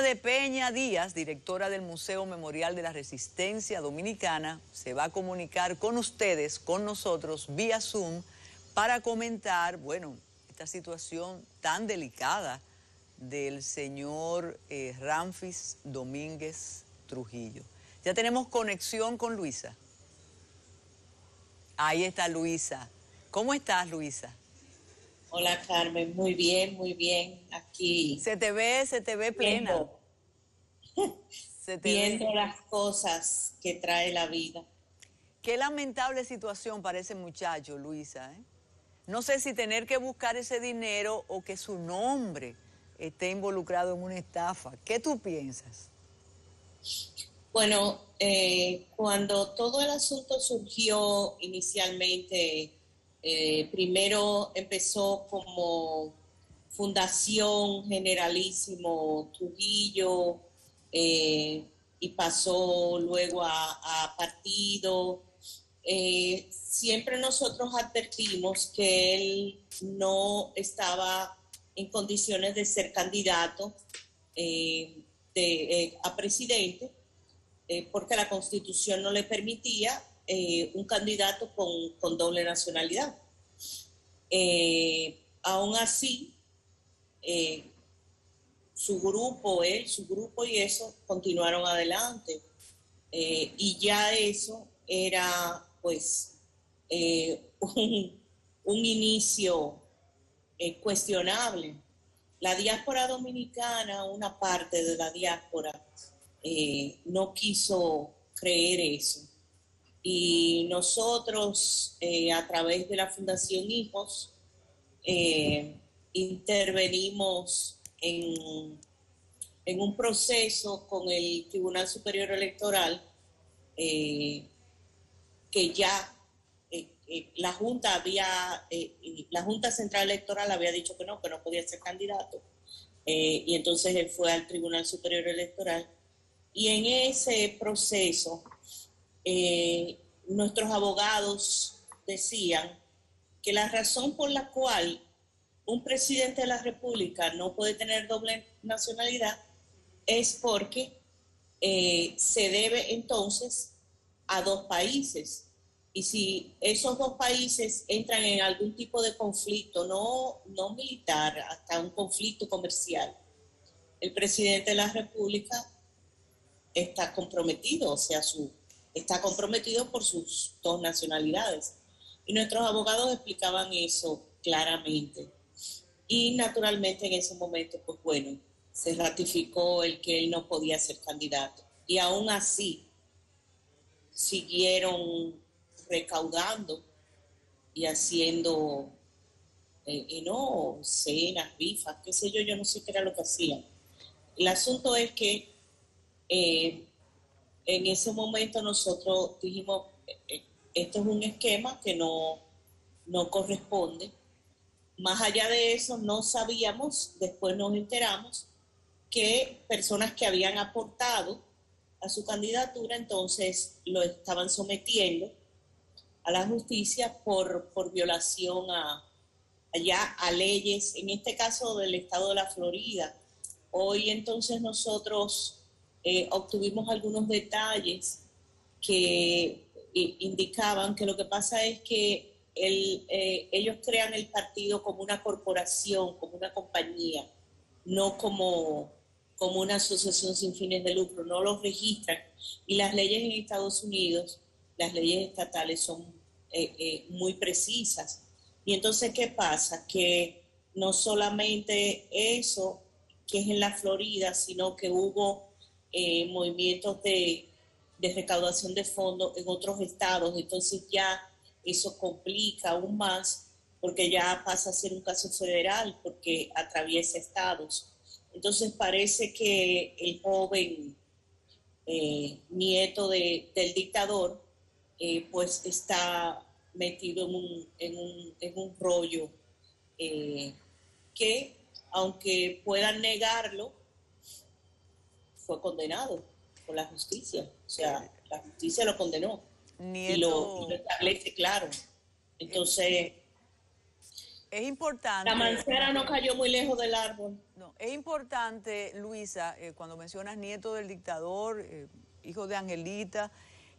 De Peña Díaz, directora del Museo Memorial de la Resistencia Dominicana, se va a comunicar con ustedes, con nosotros, vía Zoom, para comentar, bueno, esta situación tan delicada del señor Ramfis Domínguez Trujillo. Ya tenemos conexión con Luisa. Ahí está Luisa. ¿Cómo estás, Luisa? Hola Carmen, muy bien, aquí Se te ve plena. viendo, Se te ve. viendo las cosas que trae la vida. Qué lamentable situación para ese muchacho, Luisa, ¿eh? No sé si tener que buscar ese dinero o que su nombre esté involucrado en una estafa. ¿Qué tú piensas? Bueno, cuando todo el asunto surgió inicialmente, primero empezó como Fundación Generalísimo Trujillo, y pasó luego a partido. Siempre nosotros advertimos que él no estaba en condiciones de ser candidato a presidente, porque la Constitución no le permitía un candidato con doble nacionalidad. Aún así, eh, su grupo y eso continuaron adelante. Y ya eso era pues un inicio cuestionable. La diáspora dominicana, una parte de la diáspora, no quiso creer eso. Y nosotros, a través de la Fundación Hijos, intervenimos en un proceso con el Tribunal Superior Electoral, eh, que ya la Junta Central Electoral había dicho que no podía ser candidato, y entonces él fue al Tribunal Superior Electoral, y en ese proceso nuestros abogados decían que la razón por la cual un presidente de la República no puede tener doble nacionalidad es porque se debe entonces a dos países. Y si esos dos países entran en algún tipo de conflicto, no militar, hasta un conflicto comercial, el presidente de la República está comprometido, o sea, está comprometido por sus dos nacionalidades. Y nuestros abogados explicaban eso claramente. Y naturalmente en ese momento, pues bueno, se ratificó el que él no podía ser candidato. Y aún así siguieron recaudando y haciendo, no, cenas, rifas, qué sé yo, yo no sé qué era lo que hacían. El asunto es que eh, en ese momento nosotros dijimos, esto es un esquema que no corresponde. Más allá de eso, no sabíamos, después nos enteramos, que personas que habían aportado a su candidatura entonces lo estaban sometiendo a la justicia por violación a leyes, en este caso del estado de la Florida. Hoy entonces nosotros obtuvimos algunos detalles que indicaban que lo que pasa es que ellos crean el partido como una corporación, como una compañía, no como una asociación sin fines de lucro, no los registran. Y las leyes en Estados Unidos, las leyes estatales son muy precisas. Y entonces, ¿qué pasa? Que no solamente eso, que es en la Florida, sino que hubo movimientos de recaudación de fondos en otros estados. Entonces ya eso complica aún más, porque ya pasa a ser un caso federal, porque atraviesa estados. Entonces parece que el joven nieto del dictador, pues está metido en un rollo, eh, que, aunque puedan negarlo, fue condenado por la justicia. O sea, la justicia lo condenó y lo Nieto, establece claro. Entonces, Es importante. La mancera no cayó muy lejos del árbol. No, es importante, Luisa, cuando mencionas nieto del dictador, hijo de Angelita,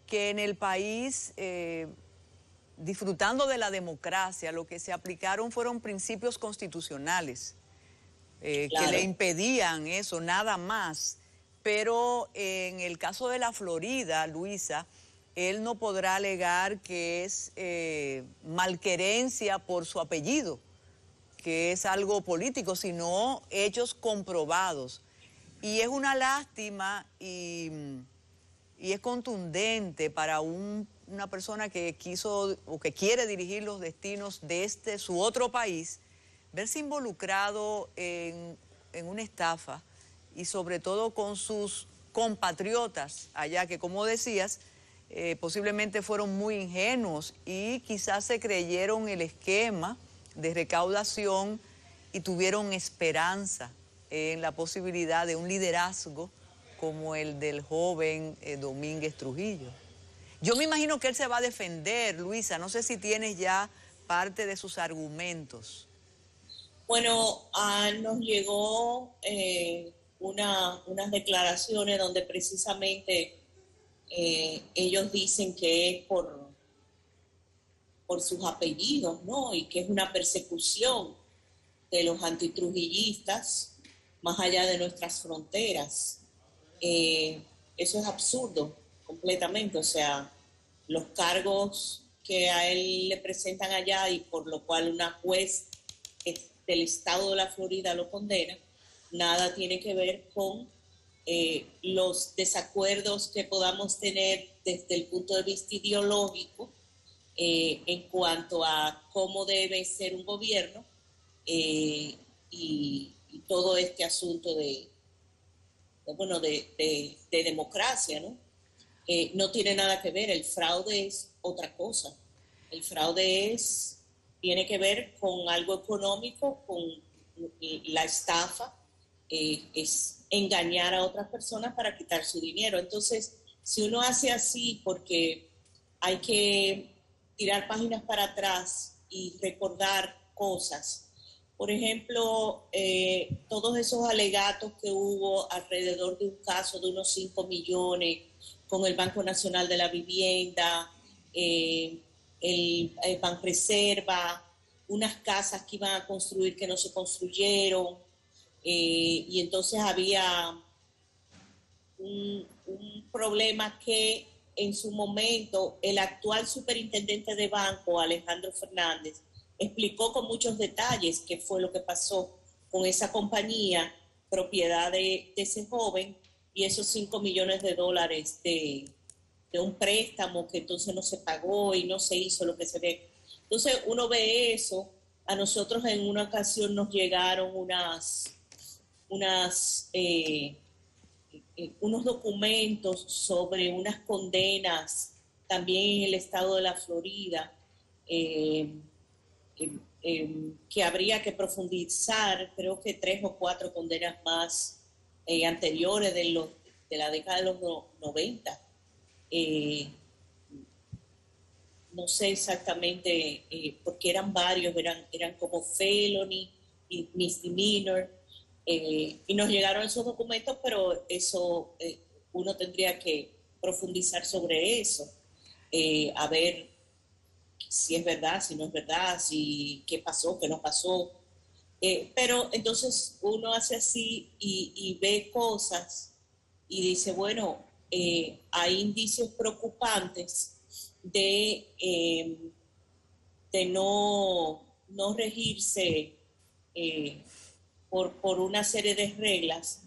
que en el país, disfrutando de la democracia, lo que se aplicaron fueron principios constitucionales Claro. que le impedían eso, nada más. Pero en el caso de la Florida, Luisa, él no podrá alegar que es malquerencia por su apellido, que es algo político, sino hechos comprobados. Y es una lástima y es contundente para una persona que quiso o que quiere dirigir los destinos de su otro país, verse involucrado en una estafa y sobre todo con sus compatriotas allá, que como decías, posiblemente fueron muy ingenuos y quizás se creyeron el esquema de recaudación y tuvieron esperanza en la posibilidad de un liderazgo como el del joven Domínguez Trujillo. Yo me imagino que él se va a defender, Luisa, no sé si tienes ya parte de sus argumentos. Bueno, nos llegó unas declaraciones donde precisamente ellos dicen que es por sus apellidos, ¿no? Y que es una persecución de los antitrujillistas más allá de nuestras fronteras. Eso es absurdo completamente, o sea, los cargos que a él le presentan allá y por lo cual una juez del estado de la Florida lo condena, nada tiene que ver con los desacuerdos que podamos tener desde el punto de vista ideológico en cuanto a cómo debe ser un gobierno y todo este asunto de democracia, ¿no? No tiene nada que ver, el fraude es otra cosa. El fraude tiene que ver con algo económico, con la estafa, es engañar a otras personas para quitar su dinero. Entonces, si uno hace así porque hay que tirar páginas para atrás y recordar cosas, por ejemplo, todos esos alegatos que hubo alrededor de un caso de unos 5 millones con el Banco Nacional de la Vivienda, el Banreserva, unas casas que iban a construir que no se construyeron, y entonces había un problema que en su momento el actual superintendente de banco, Alejandro Fernández, explicó con muchos detalles qué fue lo que pasó con esa compañía, propiedad de ese joven, y esos 5 millones de dólares de un préstamo que entonces no se pagó y no se hizo lo que se ve. Entonces uno ve eso. A nosotros en una ocasión nos llegaron unos documentos sobre unas condenas también en el estado de la Florida, que habría que profundizar, creo que 3 o 4 condenas más anteriores de la década de los 90. No sé exactamente, porque eran varios, eran como felony y misdemeanor, y nos llegaron esos documentos, pero eso uno tendría que profundizar sobre eso, a ver si es verdad, si no es verdad, si qué pasó, qué no pasó. Pero entonces uno hace así y ve cosas y dice, bueno, hay indicios preocupantes de no regirse por una serie de reglas,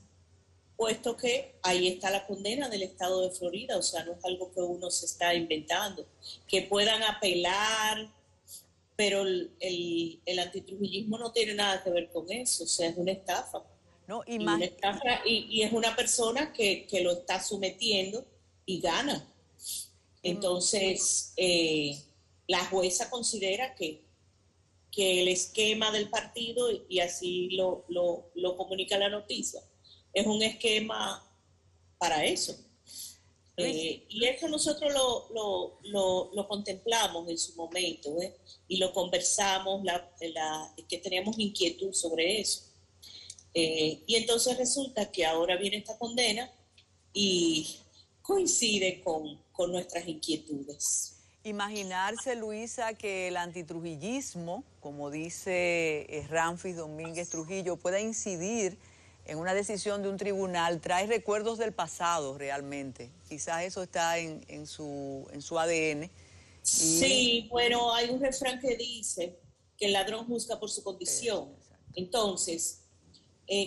puesto que ahí está la condena del estado de Florida, o sea, no es algo que uno se está inventando. Que puedan apelar, pero el antitrujillismo no tiene nada que ver con eso, o sea, es una estafa. No, y es una persona que lo está sometiendo y gana. Entonces, la jueza considera que el esquema del partido, y así lo comunica la noticia, es un esquema para eso. Luis, Y eso nosotros lo contemplamos en su momento, ¿eh? Y lo conversamos, que teníamos inquietud sobre eso. Y entonces resulta que ahora viene esta condena y coincide con nuestras inquietudes. imaginarse, Luisa, que el antitrujillismo, como dice Ramfis Domínguez Trujillo, pueda incidir en una decisión de un tribunal, trae recuerdos del pasado realmente. Quizás eso está en su ADN. Sí, bueno, hay un refrán que dice que el ladrón juzga por su condición. Entonces,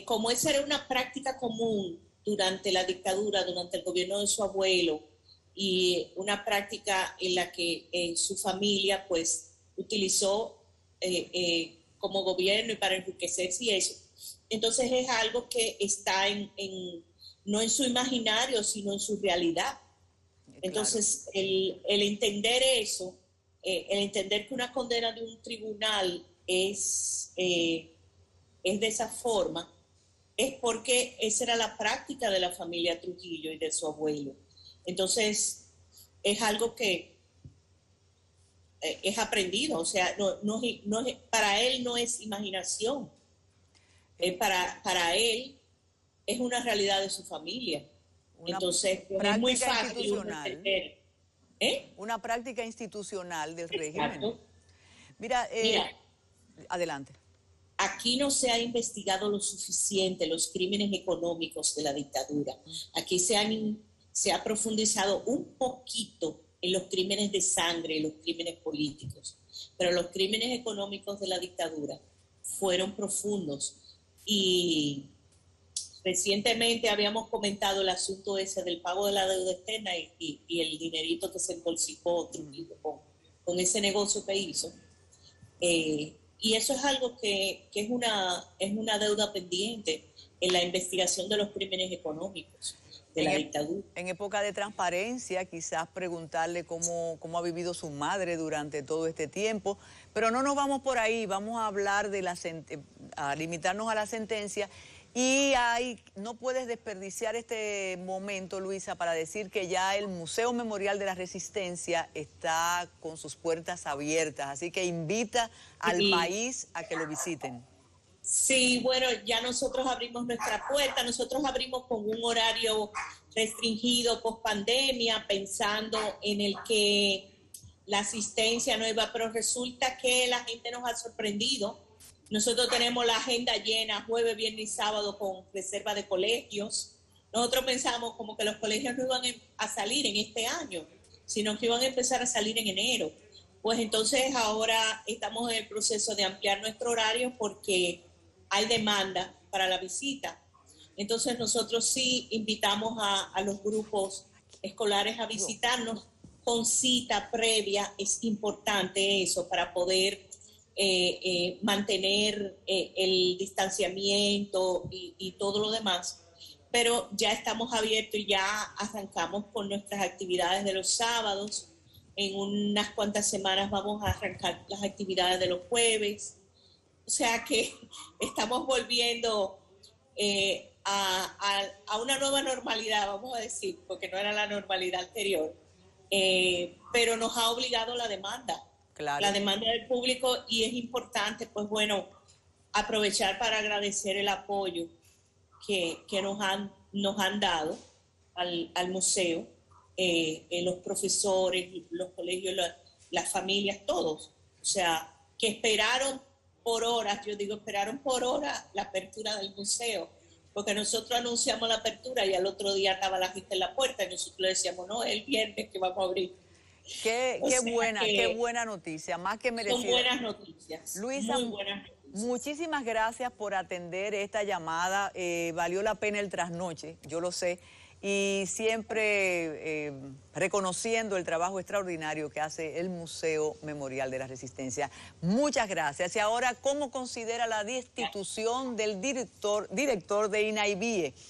como esa era una práctica común durante la dictadura, durante el gobierno de su abuelo, y una práctica en la que su familia pues utilizó como gobierno y para enriquecerse y eso. Entonces es algo que está no en su imaginario, sino en su realidad. Entonces, el entender eso, el entender que una condena de un tribunal es de esa forma, es porque esa era la práctica de la familia Trujillo y de su abuelo. Entonces, es algo que es aprendido, o sea, para él no es imaginación, para él es una realidad de su familia. Entonces, pues, es muy fácil entender. Una práctica institucional del régimen. Exacto. Mira, adelante. Aquí no se ha investigado lo suficiente los crímenes económicos de la dictadura. Aquí se ha profundizado un poquito en los crímenes de sangre y los crímenes políticos, pero los crímenes económicos de la dictadura fueron profundos. Y recientemente habíamos comentado el asunto ese del pago de la deuda externa y el dinerito que se embolsicó Trujillo con ese negocio que hizo. Y eso es algo que es una deuda pendiente en la investigación de los crímenes económicos de la dictadura. En época de transparencia, quizás preguntarle cómo ha vivido su madre durante todo este tiempo, pero no nos vamos por ahí, vamos a hablar de a limitarnos a la sentencia. Y no puedes desperdiciar este momento, Luisa, para decir que ya el Museo Memorial de la Resistencia está con sus puertas abiertas, así que invita al país a que lo visiten. Sí, bueno, ya nosotros abrimos nuestra puerta, nosotros abrimos con un horario restringido post pandemia, pensando en el que la asistencia no iba, pero resulta que la gente nos ha sorprendido. Nosotros tenemos la agenda llena jueves, viernes y sábado con reserva de colegios. Nosotros pensamos como que los colegios no iban a salir en este año, sino que iban a empezar a salir en enero. Pues entonces ahora estamos en el proceso de ampliar nuestro horario porque hay demanda para la visita. Entonces nosotros sí invitamos a los grupos escolares a visitarnos con cita previa. Es importante eso para poder mantener el distanciamiento y todo lo demás, pero ya estamos abiertos y ya arrancamos con nuestras actividades de los sábados. En unas cuantas semanas vamos a arrancar las actividades de los jueves, o sea que estamos volviendo a una nueva normalidad, vamos a decir, porque no era la normalidad anterior, pero nos ha obligado la demanda. Claro. La demanda del público, y es importante, pues bueno, aprovechar para agradecer el apoyo que nos han dado al museo, los profesores, los colegios, las familias, todos. O sea, que esperaron por horas, yo digo, esperaron por horas la apertura del museo, porque nosotros anunciamos la apertura y al otro día estaba la gente en la puerta y nosotros le decíamos, no, es el viernes que vamos a abrir. Qué buena noticia, más que merecida. Son buenas noticias, Luisa, muy buenas noticias. Muchísimas gracias por atender esta llamada, valió la pena el trasnoche, yo lo sé, y siempre reconociendo el trabajo extraordinario que hace el Museo Memorial de la Resistencia. Muchas gracias. Y ahora, ¿cómo considera la destitución del director de INAIBIE?